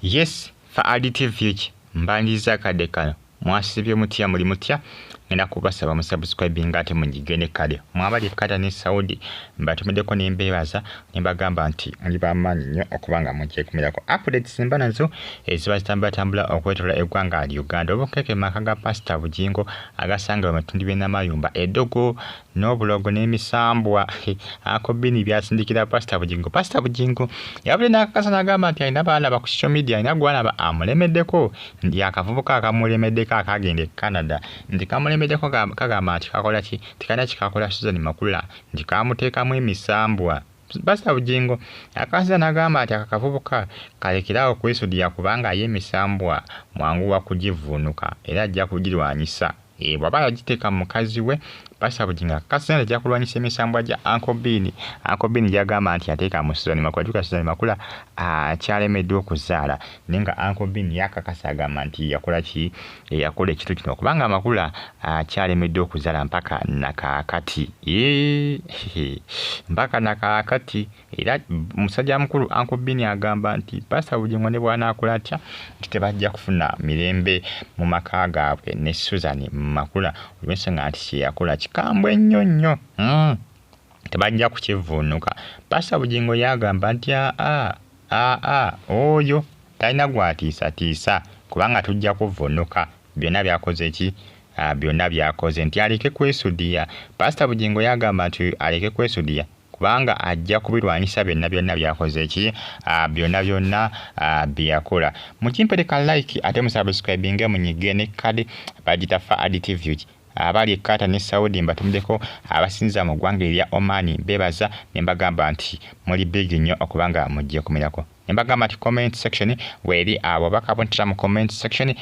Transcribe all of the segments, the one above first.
Yes, fa additive mbandiza kade kano. Mwasibye mutya muli mutya. Ngenda kubasaba musubscribe ngate munjigene kade. Mwabali kata ne Saudi mbatumedeko nembebaza nembagamba nti ali bamanyi nnyo okubanga mujje kumirako updates mbanazo eziba zitambula okwetola eggwanga ali Uganda. Obukeke makaga Pastor Bujingo agasanga bamatundi b'enamayumba edogo n'obulogo n'emisambwa ako bini byasindikira Pastor Bujingo. Pastor Bujingo yabule nakakasa nagamba nti alina balaba ku social media alina gwalaba amulemeddeko ndi akavubuka akamulemeddeko akagende Canada ndi kamulemeddeko kagamba nti kakola ki tikana kikakola Susan Makula ndi kamuteekamu emisambwa. Pastor Bujingo akasa nagamba ati akavubuka kalekerawo kwesudia kubanga ye emisambwa mwangu wa kugivunuka era ajja kugirwanyisa. Bwaba yagiteeka mukazi we Pastor Bujingo akasana ajja kulwanyisa emisambwa gya Uncle Bini. Uncle Bini yagamba nti ateeka mu Susan Makula tuka Susan Makula akyalemeddwa okuzaala nenga Uncle Bini yakakasa agamba nti yakola ki yakola ekitu kino kubanga Makula akyalemeddwa okuzaala mpaka nakakati mpaka nakakati era musajja mukulu Uncle Bini agamba nti Pastor Bujingo ne bw'anaakola atya nti tebajja kufuna mirembe mu maka gaabwe ne Susan Makula olw'ensonga nti kyeyakola kikambwe nnyo tebajja kukivuunuka. Pastor Bujingo yagamba nti oyo talina gwatiisatiisa kubanga tujja kuvuunuka byonna byakoze ki byonna byakoze nti aleke kwesudia. Pastor Bujingo yagamba nti aleke kwesudia kubanga ajja kubirwanyisa byonna byakoze ki byonna byakola. Mukimpereka like ate musubscribinge munyigene kade bagita fa additive abali kata ne Saudi mbatumdeko abasinza mu ggwanga erya Oman bebaza nembagamba nti muli big nnyo okubanga mujje kumirako. Nembagamba nti comment section weri abo bakabontera mu comment section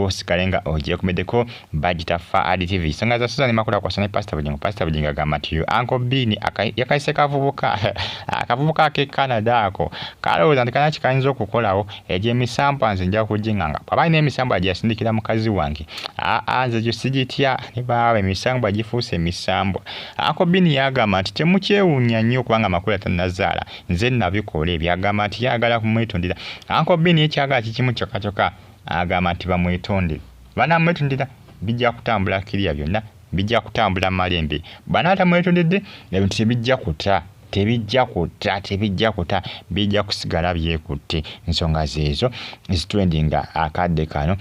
sikalenga ojje kumedeko bagita fa additive songa za Susan Makula kwa sana Pastor Bujingo. Pastor Bujingo agamba nti Uncle Bini yakaise akavubuka ke Canada ako kalowooza nti kana kikayinza okukolawo egy'emisambo nze nja kuginganga baba ine emisambo agyasindikira mukazi wange nze gyo sigitya ne baba emisambo agifuuse emisambo. Uncle Bini yagamba nti temukyewuunya nnyo kubanga Makula tannazaala nze nabikola ebyagamba nti yagala kumwetondera. Uncle Bini ekyagala kikimu kyokka agamba nti bamwetondere banamwetondera bijja kutambula kiriya byonna bijja kutambula malembe banaata mwetondedde ebintu tebijja kuta bijja kusigala byekutte. Ensonga zeezo zitwendinga akadde kano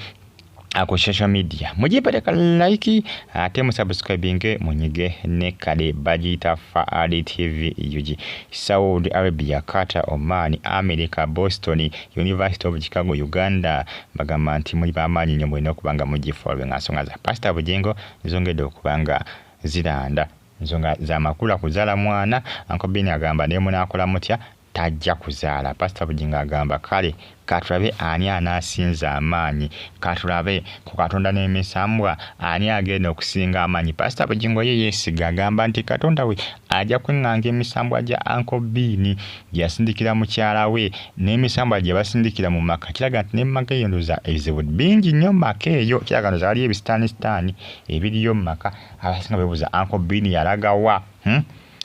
ako social media mujipereka like ate musubscribinge munyige ne kale bagita fa additive UG Saudi Arabia, Qatar, Oman, America, Boston, University of Chicago, Uganda bagamba nti muli bamanyi nnyo mulina okubanga mugifollow ensonga za Pastor Bujingo zongedde okubanga ziranda ensonga za Makula kuzaala mwana. Uncle Bini agamba ne munaakola mutya tajja kuzaala. Pastor Bujingo agamba kale katulabe ani anaasinza amaanyi katulabe ku Katonda n'emisambwa ani agenda okusinga amaanyi. Pastor Bujingo ye yeesiga agamba nti Katonda we ajja kwenganga emisambwa gya Uncle Bini gyasindikira mukyala we n'emisambwa gye basindikira mu maka kiraga nti n'emaka eyo ndoza ebizibu bingi nnyo maka eyo kiraga ndoza waliyo ebisitaani ebiriyo mu maka abasinga beebuuza Uncle Bini yalagawa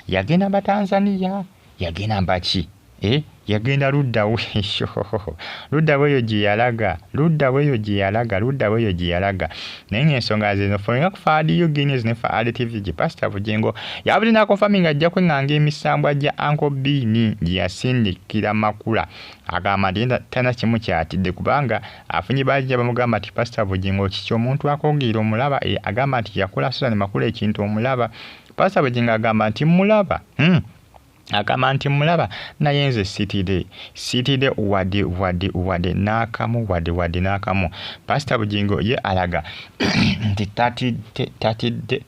yagenda Batanzania yagenda mbaki yagenda ludda weyo gye yalaga naye ensonga zino fonga ku faadiyo Guinness ne fa additive gye Pastor Bujingo yabulina confirming ajja kwenganga emisambwa gya Uncle Bini gye yasindikira Makula agamba nti tana kimu kyatidde kubanga afunye bajja bamugamba nti Pastor Bujingo kiki omuntu akogira omulaba agamba nti yakola Susan Makula ekintu omulaba. Pastor Bujingo agamba nti mulaba agamba nti mulaba naye nze sitide wadde n'akamu. Pastor Bujingo ye alaga nti tatidde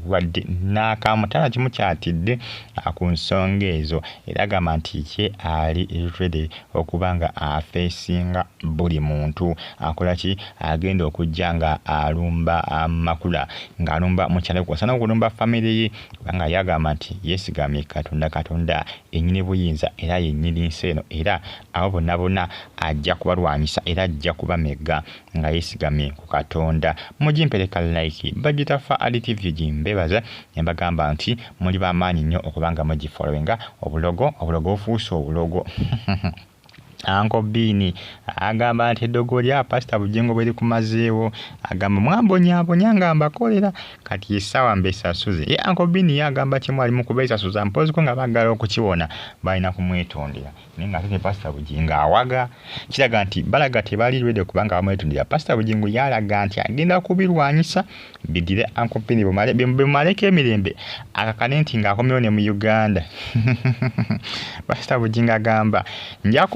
wadde n'akamu tana kimu kyatidde ku nsonga ezo era agamba nti ye ali ready okubanga afeesinga buli muntu akola ki agenda okujja nga alumba Makula ng'alumba mukyala kwasana okulumba family ffamire ye kubanga yagamba nti yeesigamye Katonda ennyini buyinza era yennyini nsi eno era abo bonna ajja kubalwanyisa era ajja kubamegga nga yeesigamye ku Katonda. Mugimpereka like bagita Faali TV gimbebaza embagamba nti muli bamaanyi nnyo okubanga mugifollowinga obulogo ofuuse obulogo Uncle Bini agamba nti eddogo lya Pastor Bugingo bwe likumazeewo agamba mwambonyabonya nga mbakolera kati essaawa mbesasuze ye Uncle Bini yagamba kimu ali mu kubeesasuza mpozi ko nga baagala okukiwona balina kumwetondera naye nga ate Pastor Bugingo awaga kiraga nti balaga tebali ready kubanga bamwetondera. Pastor Bugingo yalaga nti agenda kubirwanyisa bidire Uncle Bini bumaleko emirembe akakane nti ng'akomyewo ne mu Uganda. Pastor Bugingo agamba nja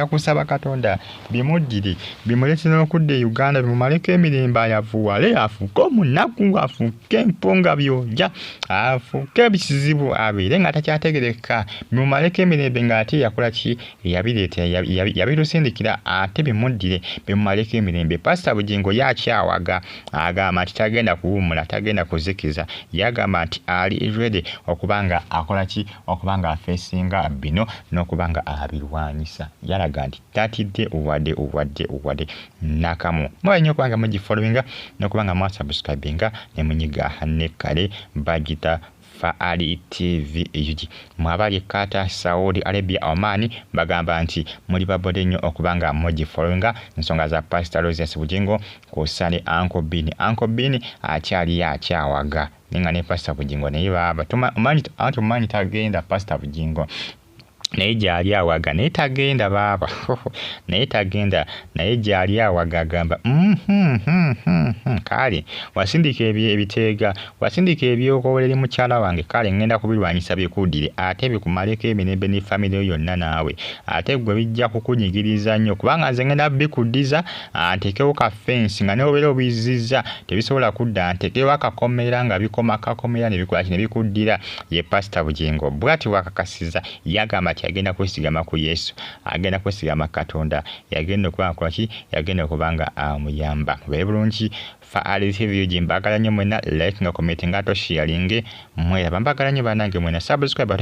kusaba Katonda bimuddire bimuleetera okudda e Uganda bimumaleko emirembe ayavuwale afuuke omunaku afuuke empunga byojja afuuke ebizibu abeere nga takyategereka bimumaleko emirembe ng'ate yakola ki yabitusindikira ate bimuddire bimumaleko emirembe. Pastor Bugingo yakyawaga agamba nti tagenda kuwummula tagenda kuzikiza yagamba nti ali ready okubanga akola ki okubanga afeesinga bino n'okubanga abirwanyisa yalaga nti tatidde wadde nakamu. Mwayi nnyo okubanga mugifollowinga n'okubanga mwasubscribinga ne munyiga ne kale bagita Faali TV yugi mwabali kata Saudi Arabia Oman bagamba nti muli babode nnyo okubanga mugifollowinga ensonga za Pastor Roses Bugingo kusale Uncle Bini akyali akyawaga ninga ne Pastor Bugingo naye baba tumanyi tagenda Pastor Bugingo naye gyali awaga naye tagenda baba naye tagenda naye gyali awaga agamba kale wasindika ebiteega wasindika ebyokowolera mukyala wange kale ngenda kubirwanyisa bikuddire ate bikumaleko emirembe ne family yonna naawe ate gwe bijja kukunyigiriza nnyo kubanga nze ngenda bikuddiza ntekewo ka fence nga neobeera obizizza tebisobola kudda ntekewo akakomera nga bikoma kakomera ne bikola kino bikuddira ye Pastor Bugingo bw'ati wakakasiza yagamba ati agenda kwesigama ku Yesu agenda kwesigama Katonda yagenda okuba ki yagenda okubanga amuyamba bulungi Faali TV jimbagala nnyo mwena like nga comment nga to sharing mwera bambagala nnyo banange mwena subscribe